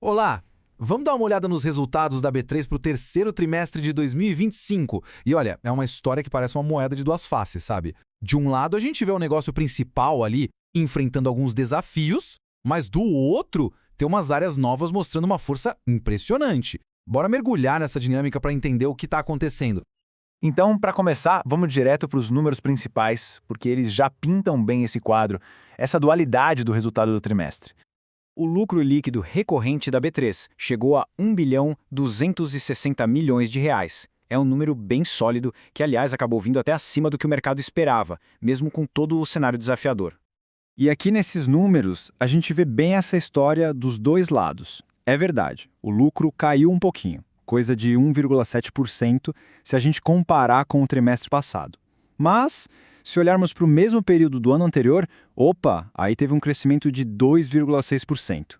Olá! Vamos dar uma olhada nos resultados da B3 para o terceiro trimestre de 2025. E olha, é uma história que parece uma moeda de duas faces, sabe? De um lado, a gente vê o negócio principal ali enfrentando alguns desafios, mas do outro, tem umas áreas novas mostrando uma força impressionante. Bora mergulhar nessa dinâmica para entender o que está acontecendo. Então, para começar, vamos direto para os números principais, porque eles já pintam bem esse quadro, essa dualidade do resultado do trimestre. O lucro líquido recorrente da B3 chegou a 1.260 bilhões de reais. É um número bem sólido que, aliás, acabou vindo até acima do que o mercado esperava, mesmo com todo o cenário desafiador. E aqui nesses números, a gente vê bem essa história dos dois lados. É verdade, o lucro caiu um pouquinho, coisa de 1,7% se a gente comparar com o trimestre passado. Mas, se olharmos para o mesmo período do ano anterior, aí teve um crescimento de 2,6%.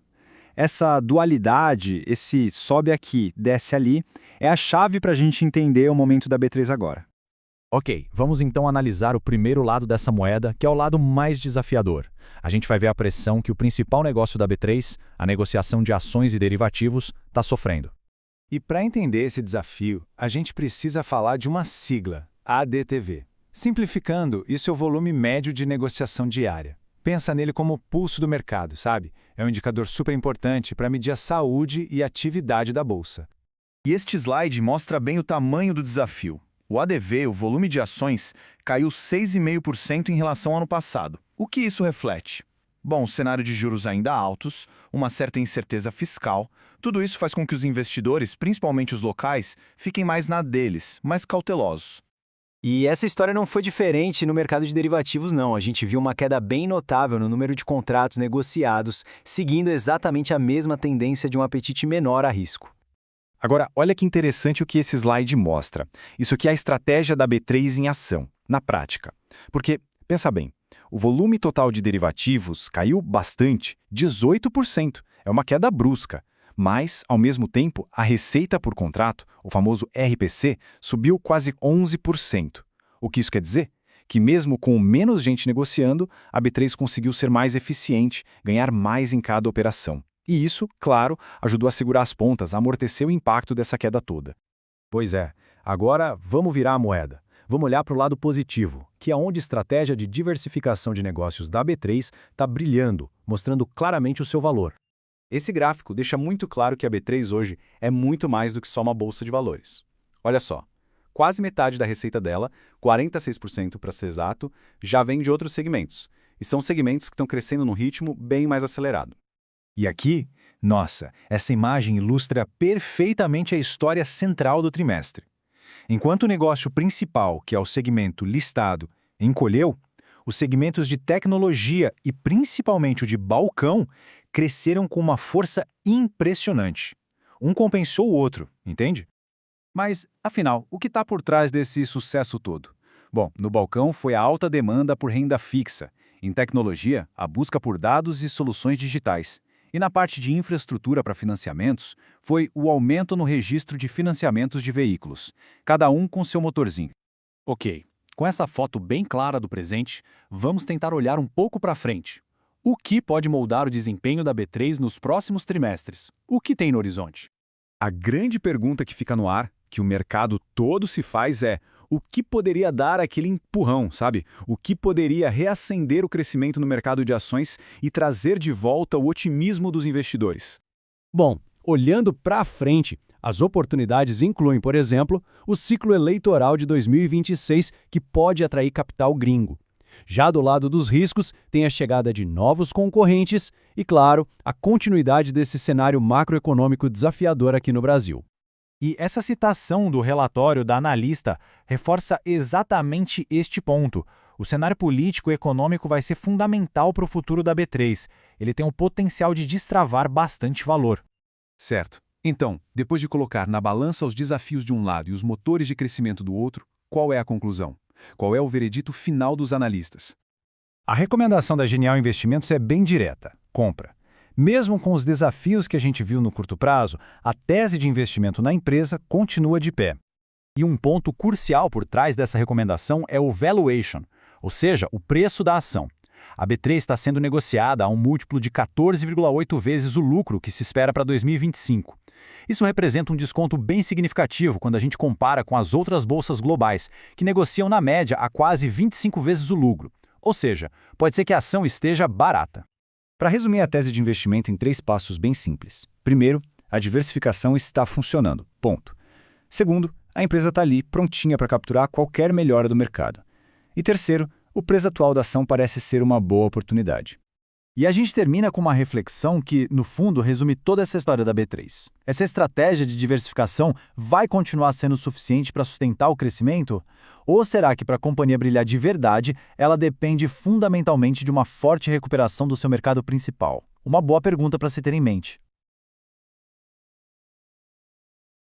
Essa dualidade, esse sobe aqui, desce ali, é a chave para a gente entender o momento da B3 agora. Ok, vamos então analisar o primeiro lado dessa moeda, que é o lado mais desafiador. A gente vai ver a pressão que o principal negócio da B3, a negociação de ações e derivativos, está sofrendo. E para entender esse desafio, a gente precisa falar de uma sigla, ADTV. Simplificando, isso é o volume médio de negociação diária. Pensa nele como o pulso do mercado, sabe? É um indicador super importante para medir a saúde e atividade da bolsa. E este slide mostra bem o tamanho do desafio. O ADV, o volume de ações, caiu 6,5% em relação ao ano passado. O que isso reflete? Bom, o cenário de juros ainda altos, uma certa incerteza fiscal, tudo isso faz com que os investidores, principalmente os locais, fiquem mais na deles, mais cautelosos. E essa história não foi diferente no mercado de derivativos, não. A gente viu uma queda bem notável no número de contratos negociados, seguindo exatamente a mesma tendência de um apetite menor a risco. Agora, olha que interessante o que esse slide mostra. Isso aqui é a estratégia da B3 em ação, na prática. Porque, pensa bem, o volume total de derivativos caiu bastante, 18%. É uma queda brusca. Mas, ao mesmo tempo, a receita por contrato, o famoso RPC, subiu quase 11%. O que isso quer dizer? Que mesmo com menos gente negociando, a B3 conseguiu ser mais eficiente, ganhar mais em cada operação. E isso, claro, ajudou a segurar as pontas, a amortecer o impacto dessa queda toda. Pois é, agora vamos virar a moeda. Vamos olhar para o lado positivo, que é onde a estratégia de diversificação de negócios da B3 está brilhando, mostrando claramente o seu valor. Esse gráfico deixa muito claro que a B3 hoje é muito mais do que só uma bolsa de valores. Olha só, quase metade da receita dela, 46% para ser exato, já vem de outros segmentos. E são segmentos que estão crescendo num ritmo bem mais acelerado. E aqui, nossa, essa imagem ilustra perfeitamente a história central do trimestre. Enquanto o negócio principal, que é o segmento listado, encolheu, os segmentos de tecnologia e principalmente o de balcão cresceram com uma força impressionante. Um compensou o outro, entende? Mas, afinal, o que está por trás desse sucesso todo? Bom, no balcão foi a alta demanda por renda fixa, em tecnologia, a busca por dados e soluções digitais. E na parte de infraestrutura para financiamentos, foi o aumento no registro de financiamentos de veículos, cada um com seu motorzinho. Ok, com essa foto bem clara do presente, vamos tentar olhar um pouco para frente. O que pode moldar o desempenho da B3 nos próximos trimestres? O que tem no horizonte? A grande pergunta que fica no ar, que o mercado todo se faz é: o que poderia dar aquele empurrão, sabe? O que poderia reacender o crescimento no mercado de ações e trazer de volta o otimismo dos investidores? Bom, olhando para frente, as oportunidades incluem, por exemplo, o ciclo eleitoral de 2026, que pode atrair capital gringo. Já do lado dos riscos, tem a chegada de novos concorrentes e, claro, a continuidade desse cenário macroeconômico desafiador aqui no Brasil. E essa citação do relatório da analista reforça exatamente este ponto. O cenário político e econômico vai ser fundamental para o futuro da B3. Ele tem o potencial de destravar bastante valor. Certo. Então, depois de colocar na balança os desafios de um lado e os motores de crescimento do outro, qual é a conclusão? Qual é o veredito final dos analistas? A recomendação da Genial Investimentos é bem direta: compra. Mesmo com os desafios que a gente viu no curto prazo, a tese de investimento na empresa continua de pé. E um ponto crucial por trás dessa recomendação é o valuation, ou seja, o preço da ação. A B3 está sendo negociada a um múltiplo de 14,8 vezes o lucro que se espera para 2025. Isso representa um desconto bem significativo quando a gente compara com as outras bolsas globais, que negociam na média a quase 25 vezes o lucro. Ou seja, pode ser que a ação esteja barata. Para resumir a tese de investimento em 3 passos bem simples. Primeiro, a diversificação está funcionando. Ponto. Segundo, a empresa está ali, prontinha para capturar qualquer melhora do mercado. E terceiro, o preço atual da ação parece ser uma boa oportunidade. E a gente termina com uma reflexão que, no fundo, resume toda essa história da B3. Essa estratégia de diversificação vai continuar sendo suficiente para sustentar o crescimento? Ou será que, para a companhia brilhar de verdade, ela depende fundamentalmente de uma forte recuperação do seu mercado principal? Uma boa pergunta para se ter em mente.